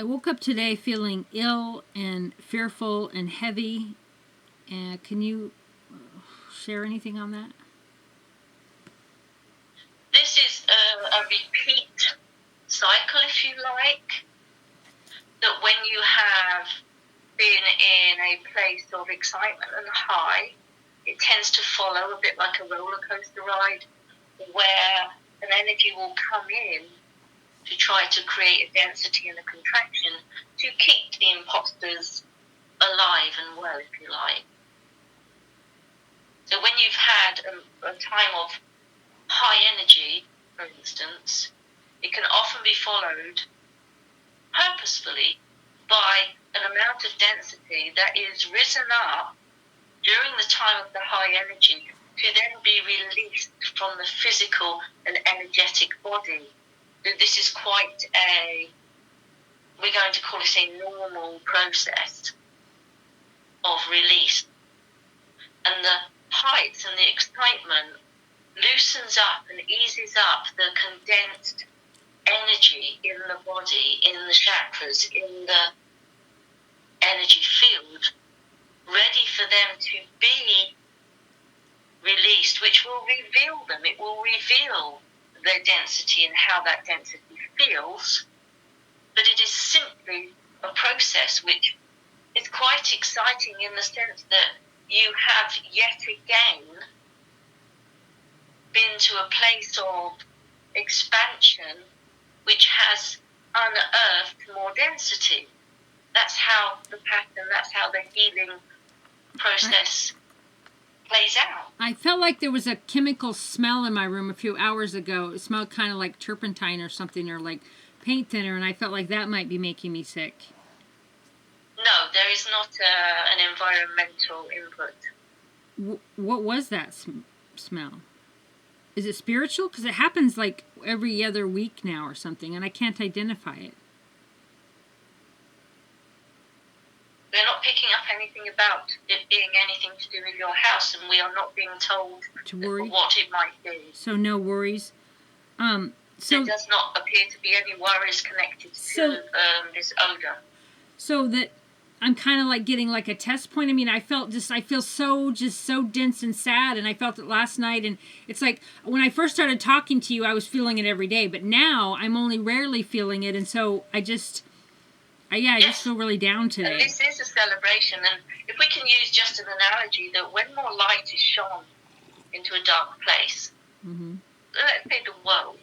I woke up today feeling ill and fearful and heavy. Can you share anything on that? This is a repeat cycle, if you like, that when you have been in a place of excitement and high, it tends to follow a bit like a roller coaster ride where an energy will come in to try to create a density and a contraction to keep the imposters alive and well, if you like. So when you've had a time of high energy, for instance, it can often be followed purposefully by an amount of density that is risen up during the time of the high energy to then be released from the physical and energetic body. So this is quite we're going to call it a normal process of release. And the heights and the excitement loosens up and eases up the condensed energy in the body, in the chakras, in the energy field, ready for them to be released, which will reveal them. It will reveal their density and how that density feels. But it is simply a process which is quite exciting in the sense that you have yet again been to a place of expansion which has unearthed more density. That's how the pattern, that's how the healing process plays out. I felt like there was a chemical smell in my room a few hours ago. It smelled kind of like turpentine or something, or like paint thinner, and I felt like that might be making me sick. No, there is not an environmental input. What was that smell? Is it spiritual? Because it happens like every other week now or something, and I can't identify it. We're not picking up anything about it being anything to do with your house, and we are not being told to worry what it might be. So no worries. So there does not appear to be any worries connected to this odor. So that I'm kind of like getting like a test point. I mean, I feel so dense and sad, and I felt it last night. And it's like when I first started talking to you, I was feeling it every day, but now I'm only rarely feeling it, and so I just feel really down today. And this is a celebration, and if we can use just an analogy that when more light is shone into a dark place, let's say the world,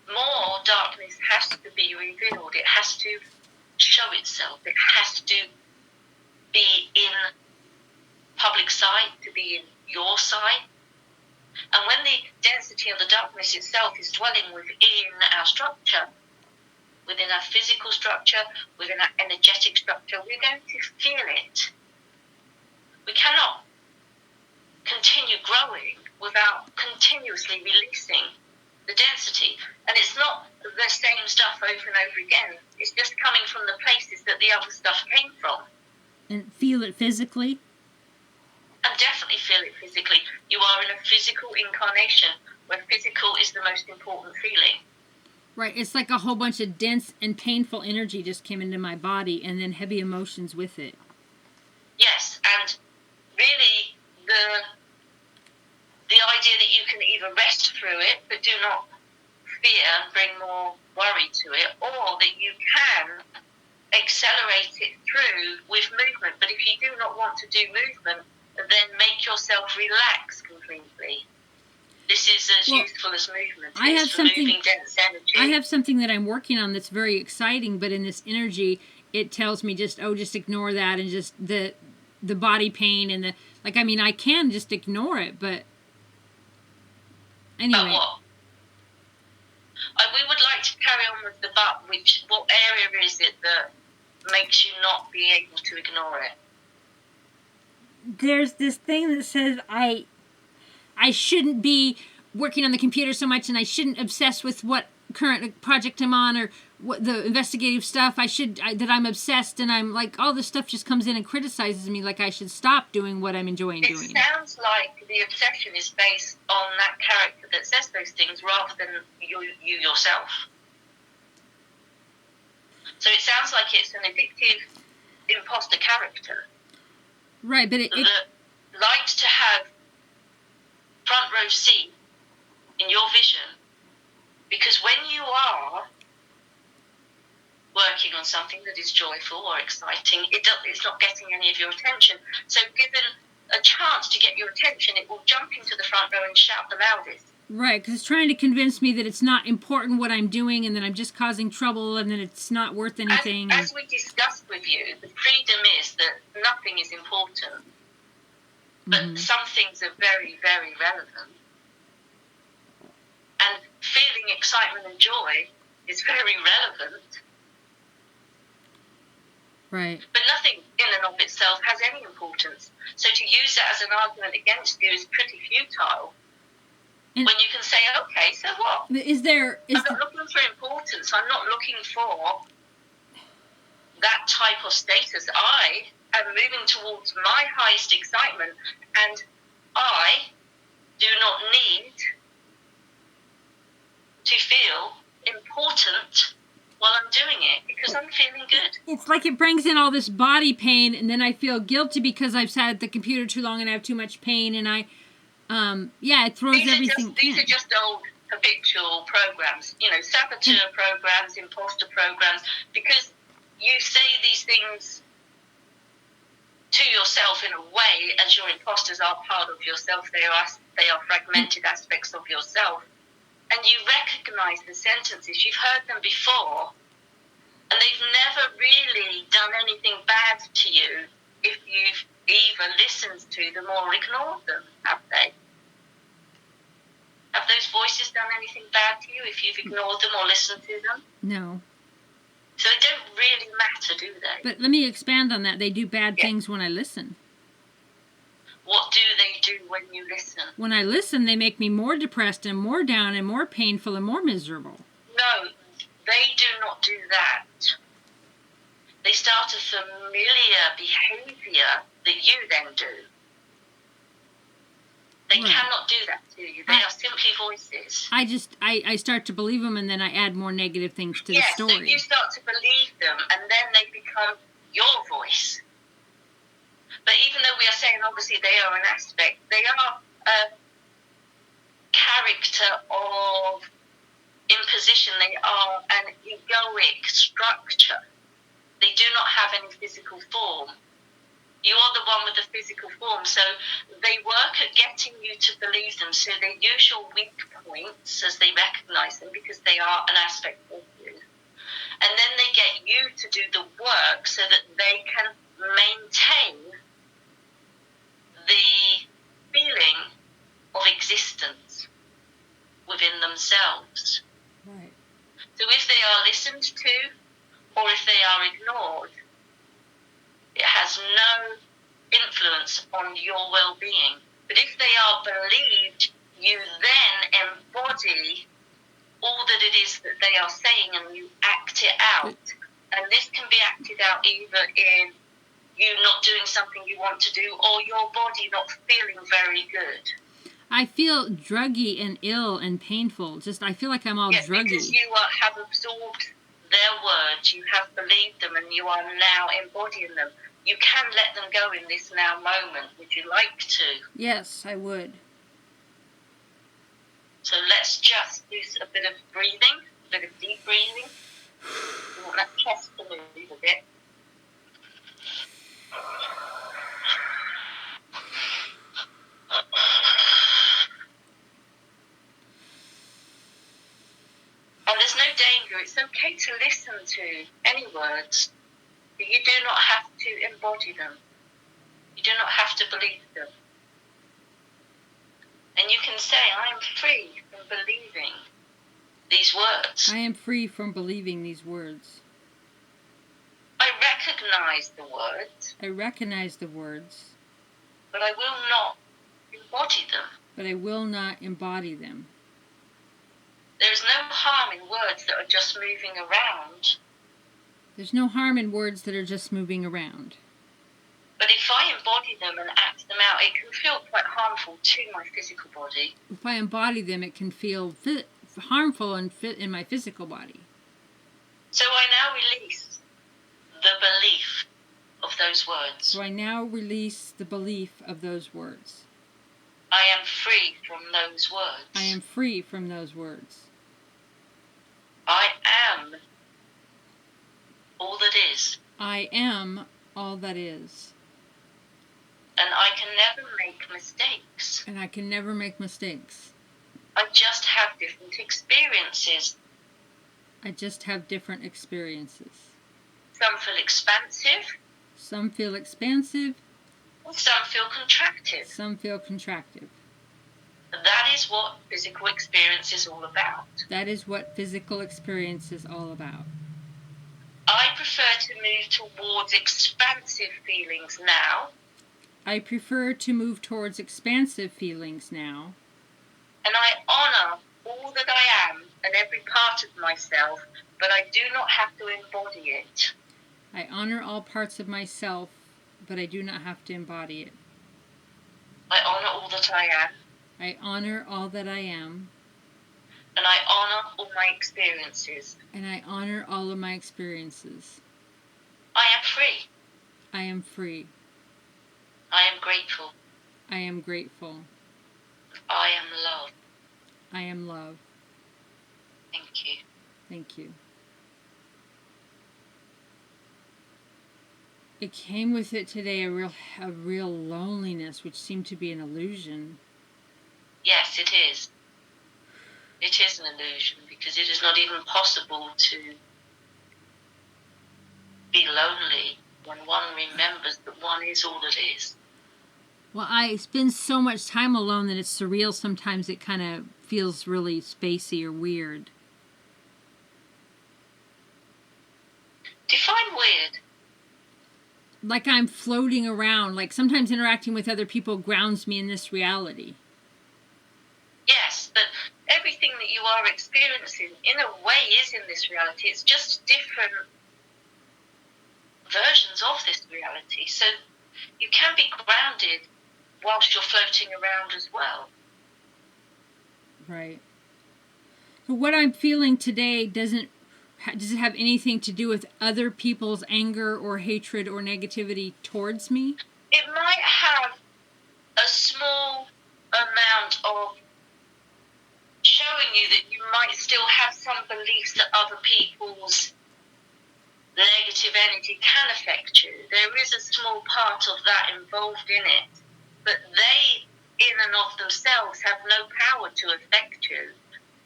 more darkness has to be revealed. It has to show itself. It has to be in public sight, to be in your sight. And when the density of the darkness itself is dwelling within our structure, within our physical structure, within our energetic structure, we're going to feel it. We cannot continue growing without continuously releasing the density. And it's not the same stuff over and over again. It's just coming from the places that the other stuff came from. And feel it physically? And definitely feel it physically. You are in a physical incarnation where physical is the most important feeling. Right. It's like a whole bunch of dense and painful energy just came into my body, and then heavy emotions with it. Yes, and really the idea that you can either rest through it but do not fear and bring more worry to it, or that you can accelerate it through with movement. But if you do not want to do movement, then make yourself relax completely. This is as useful as movement. I have something, moving dense energy. I have something that I'm working on that's very exciting, but in this energy, it tells me just ignore that, and just the body pain and I can just ignore it, but anyway. But what? We would like to carry on with the but. What area is it that makes you not be able to ignore it? There's this thing that says I shouldn't be working on the computer so much, and I shouldn't obsess with what current project I'm on, or what the investigative stuff. That I'm obsessed, and I'm like, all this stuff just comes in and criticizes me, like I should stop doing what I'm enjoying doing. It sounds like the obsession is based on that character that says those things rather than you yourself. So it sounds like it's an addictive imposter character. Right, but that likes to have front row seat in your vision, because when you are working on something that is joyful or exciting, it's not getting any of your attention. So given a chance to get your attention, it will jump into the front row and shout the loudest. Right, because it's trying to convince me that it's not important what I'm doing and that I'm just causing trouble and that it's not worth anything. As we discussed with you, the freedom is that nothing is important, but some things are very, very relevant. And feeling excitement and joy is very relevant. Right. But nothing in and of itself has any importance. So to use that as an argument against you is pretty futile. And when you can say, okay, so what? I'm not looking for importance. I'm not looking for that type of status. I am moving towards my highest excitement, and I do not need to feel important while I'm doing it, because I'm feeling good. It's like it brings in all this body pain, and then I feel guilty because I've sat at the computer too long and I have too much pain, and it throws everything. These are just old habitual programs, saboteur programs, imposter programs, because you say these things to yourself in a way as your imposters are part of yourself. They are fragmented aspects of yourself. And you recognize the sentences. You've heard them before, and they've never really done anything bad to you if you've either listened to them or ignored them, have they? Have those voices done anything bad to you if you've ignored them or listened to them? No. So they don't really matter, do they? But let me expand on that. They do bad things when I listen. What do they do when you listen? When I listen, they make me more depressed and more down and more painful and more miserable. No, they do not do that. They start a familiar behavior that you then do. They cannot do that to you. They are simply voices. I start to believe them, and then I add more negative things to the story. So you start to believe them, and then they become your voice. But even though we are saying, obviously, they are an aspect, they are a character of imposition. They are an egoic structure. They do not have any physical form. You are the one with the physical form. So they work at getting you to believe them. So they use your weak points as they recognize them, because they are an aspect of you. And then they get you to do the work so that they can maintain the feeling of existence within themselves. Right. So if they are listened to or if they are ignored, it has no influence on your well-being. But if they are believed, you then embody all that it is that they are saying, and you act it out. And this can be acted out either in you not doing something you want to do, or your body not feeling very good. I feel druggy and ill and painful. I feel like I'm all druggy. Because you have absorbed their words, you have believed them, and you are now embodying them. You can let them go in this now moment. Would you like to? Yes, I would. So let's just do a bit of breathing, a bit of deep breathing. You want that chest to move a bit. Oh, there's no danger. It's okay to listen to any words, but you do not have to embody them. You do not have to believe them. And you can say, I am free from believing these words. I am free from believing these words. I recognize the words. I recognize the words. But I will not embody them. But I will not embody them. There is no harm in words that are just moving around. There's no harm in words that are just moving around. But if I embody them and act them out, it can feel quite harmful to my physical body. If I embody them, it can feel harmful and fit in my physical body. So I now release those words. So I now release the belief of those words. I am free from those words. I am free from those words. I am all that is. I am all that is. And I can never make mistakes. And I can never make mistakes. I just have different experiences. I just have different experiences. Some feel expansive. Some feel expansive. Some feel contracted. Some feel contractive. That is what physical experience is all about. That is what physical experience is all about. I prefer to move towards expansive feelings now. I prefer to move towards expansive feelings now. And I honour all that I am and every part of myself, but I do not have to embody it. I honour all parts of myself, but I do not have to embody it. I honour all that I am. I honour all that I am. And I honour all my experiences. And I honour all of my experiences. I am free. I am free. I am grateful. I am grateful. I am love. I am love. Thank you. Thank you. It came with it today a real loneliness, which seemed to be an illusion. Yes, it is. It is an illusion because it is not even possible to be lonely when one remembers that one is all that is. Well, I spend so much time alone that it's surreal. Sometimes it kind of feels really spacey or weird. Define weird. Like I'm floating around. Like sometimes interacting with other people grounds me in this reality. Yes, but everything that you are experiencing, in a way, is in this reality. It's just different versions of this reality. So you can be grounded whilst you're floating around as well. Right. So what I'm feeling today does it have anything to do with other people's anger or hatred or negativity towards me? It might have a small amount of showing you that you might still have some beliefs that other people's negative energy can affect you. There is a small part of that involved in it, but they, in and of themselves, have no power to affect you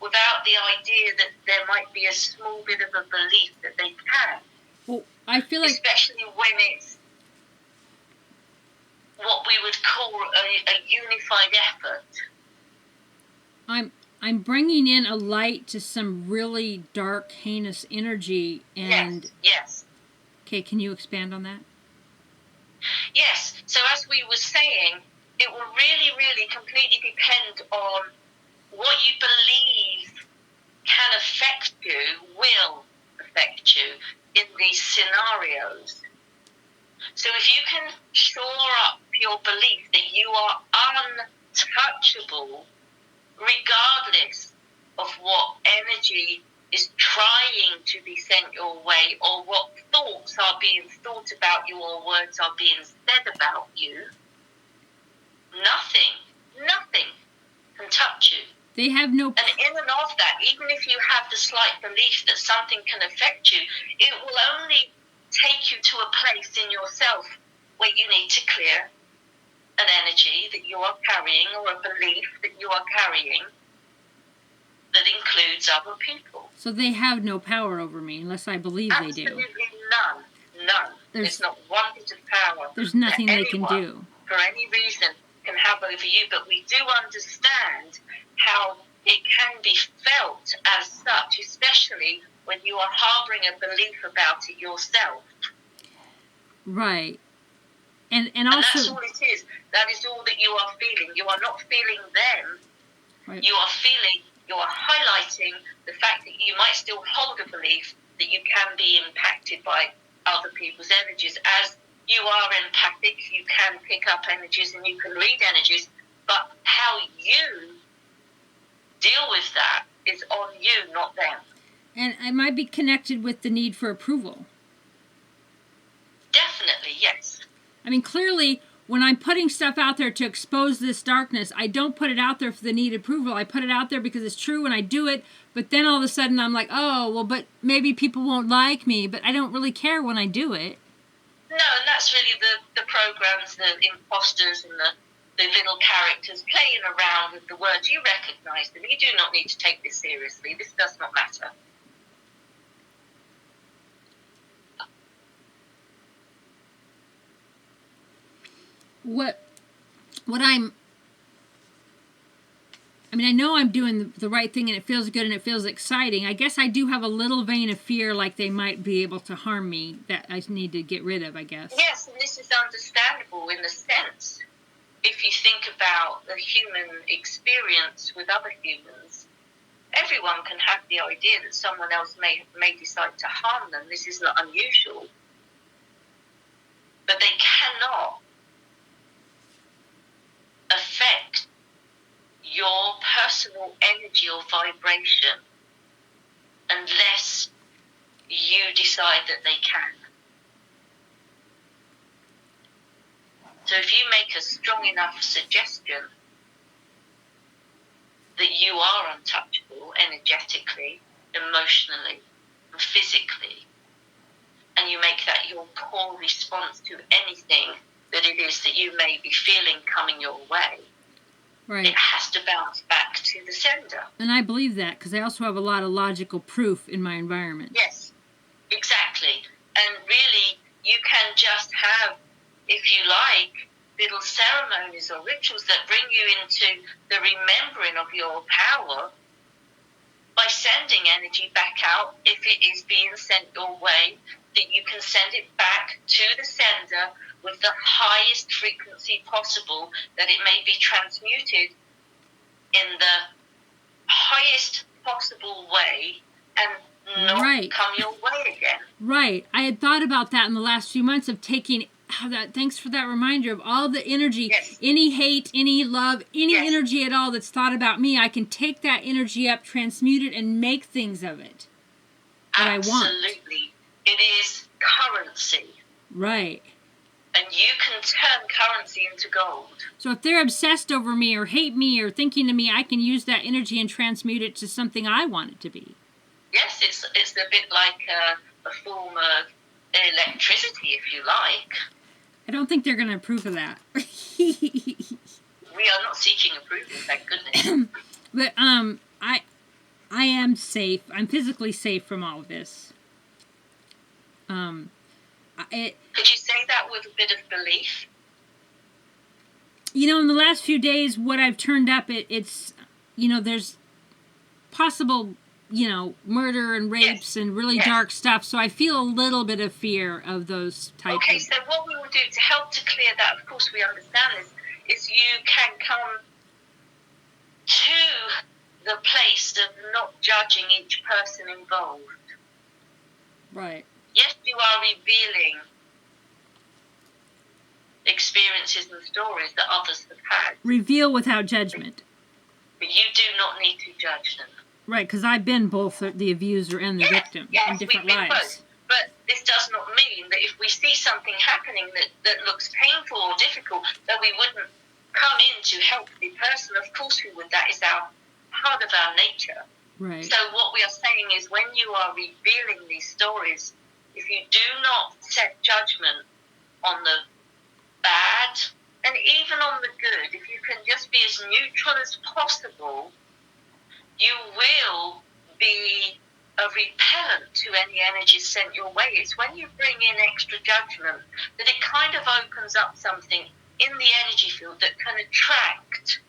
without the idea that there might be a small bit of a belief that they can. Well, I feel like... Especially when it's what we would call a unified effort. I'm bringing in a light to some really dark, heinous energy, and... Yes. Okay, can you expand on that? Yes. So as we were saying, it will really, really completely depend on what you believe can affect you, will affect you in these scenarios. So if you can shore up your belief that you are untouchable, regardless of what energy is trying to be sent your way, or what thoughts are being thought about you, or words are being said about you, nothing can touch you. They have no... And in and of that, even if you have the slight belief that something can affect you, it will only take you to a place in yourself where you need to clear an energy that you are carrying, or a belief that you are carrying that includes other people. So they have no power over me unless I believe they do. Absolutely none. There's not one bit of power. There's nothing they can do. For any reason, can have over you, but we do understand how it can be felt as such, especially when you are harbouring a belief about it yourself. Right. And also, that's all it is. That is all that you are feeling. You are not feeling them. Right. You are highlighting the fact that you might still hold a belief that you can be impacted by other people's energies. As you are empathic, you can pick up energies and you can read energies, but how you deal with that is on you, not them. And it might be connected with the need for approval. Definitely, yes. I mean, clearly, when I'm putting stuff out there to expose this darkness, I don't put it out there for the need approval. I put it out there because it's true and I do it. But then all of a sudden I'm like, oh, well, but maybe people won't like me. But I don't really care when I do it. No, and that's really the programs, the imposters and the little characters playing around with the words. You recognise them. You do not need to take this seriously. This does not matter. I mean, I know I'm doing the right thing and it feels good and it feels exciting. I guess I do have a little vein of fear like they might be able to harm me that I need to get rid of, I guess. Yes, and this is understandable in the sense, if you think about the human experience with other humans, everyone can have the idea that someone else may decide to harm them. This is not unusual. But they cannot affect your personal energy or vibration unless you decide that they can. So if you make a strong enough suggestion that you are untouchable energetically, emotionally, and physically, and you make that your core response to anything that it is that you may be feeling coming your way, right, it has to bounce back to the sender. And I believe that because I also have a lot of logical proof in my environment. Yes, exactly. And really, you can just have, if you like, little ceremonies or rituals that bring you into the remembering of your power by sending energy back out. If it is being sent your way, that you can send it back to the sender with the highest frequency possible, that it may be transmuted in the highest possible way and not come your way again. Right. I had thought about that in the last few months of taking that. Thanks for that reminder of all the energy, yes, any hate, any love, any yes, energy at all that's thought about me. I can take that energy up, transmute it, and make things of it that absolutely. I want. Absolutely. It is currency. Right. And you can turn currency into gold. So if they're obsessed over me or hate me or thinking to me, I can use that energy and transmute it to something I want it to be. Yes, it's a bit like a form of electricity, if you like. I don't think they're going to approve of that. We are not seeking approval, thank goodness. But I am safe. I'm physically safe from all of this. Could you say that with a bit of belief? You know, in the last few days, what I've turned up, it's, you know, there's possible, you know, murder and rapes, yes, and really yes, dark stuff. So I feel a little bit of fear of those types. Okay, so what we will do to help to clear that, of course we understand this, is you can come to the place of not judging each person involved. Right. Yes, you are revealing experiences and stories that others have had. Reveal without judgment. But you do not need to judge them. Right, because I've been both the abuser and the victim in different lives. Both. But this does not mean that if we see something happening that looks painful or difficult, that we wouldn't come in to help the person. Of course we would. That is part of our nature. Right. So what we are saying is when you are revealing these stories, if you do not set judgment on the bad and even on the good, if you can just be as neutral as possible, you will be a repellent to any energies sent your way. It's when you bring in extra judgment that it kind of opens up something in the energy field that can attract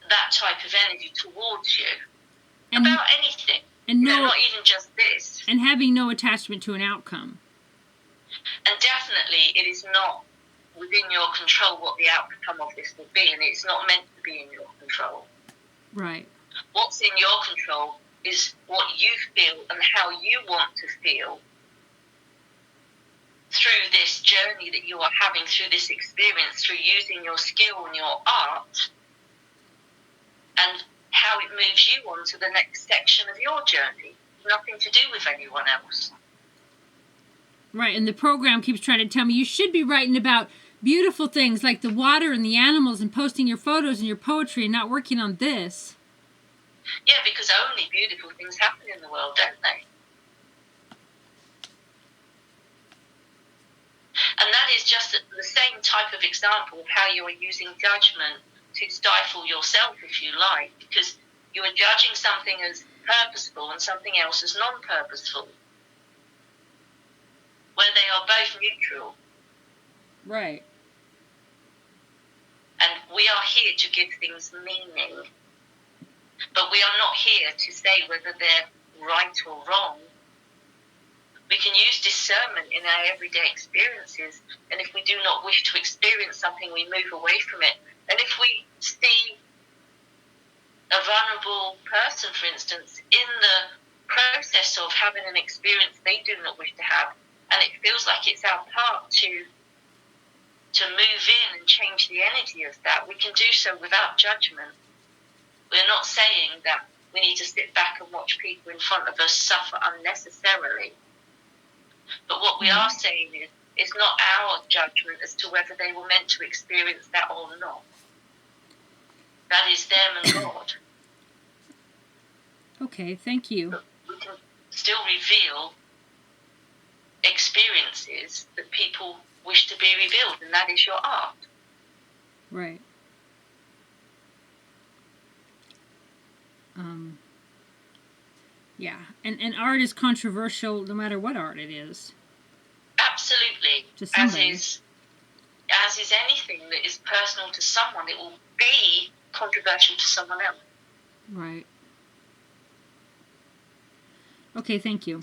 that type of energy towards you. And about anything. And not even just this. And having no attachment to an outcome. And definitely it is not within your control what the outcome of this will be, and it's not meant to be in your control. Right. What's in your control is what you feel and how you want to feel through this journey that you are having, through this experience, through using your skill and your art, and how it moves you on to the next section of your journey. Nothing to do with anyone else. Right, and the program keeps trying to tell me you should be writing about beautiful things like the water and the animals and posting your photos and your poetry and not working on this. Yeah, because only beautiful things happen in the world, don't they? And that is just the same type of example of how you are using judgment to stifle yourself, if you like, because you are judging something as purposeful and something else as non-purposeful, where they are both neutral. Right. And we are here to give things meaning, but we are not here to say whether they're right or wrong. We can use discernment in our everyday experiences, and if we do not wish to experience something, we move away from it. And if we see a vulnerable person, for instance, in the process of having an experience they do not wish to have, and it feels like it's our part to move in and change the energy of that, we can do so without judgment. We're not saying that we need to sit back and watch people in front of us suffer unnecessarily. But what we are saying is, it's not our judgment as to whether they were meant to experience that or not. That is them and God. Okay, thank you. But we can still reveal experiences that people wish to be revealed, and that is your art. Right. Yeah, and art is controversial no matter what art it is. Absolutely. To somebody. As is anything that is personal to someone, it will be controversial to someone else. Right. Okay, thank you.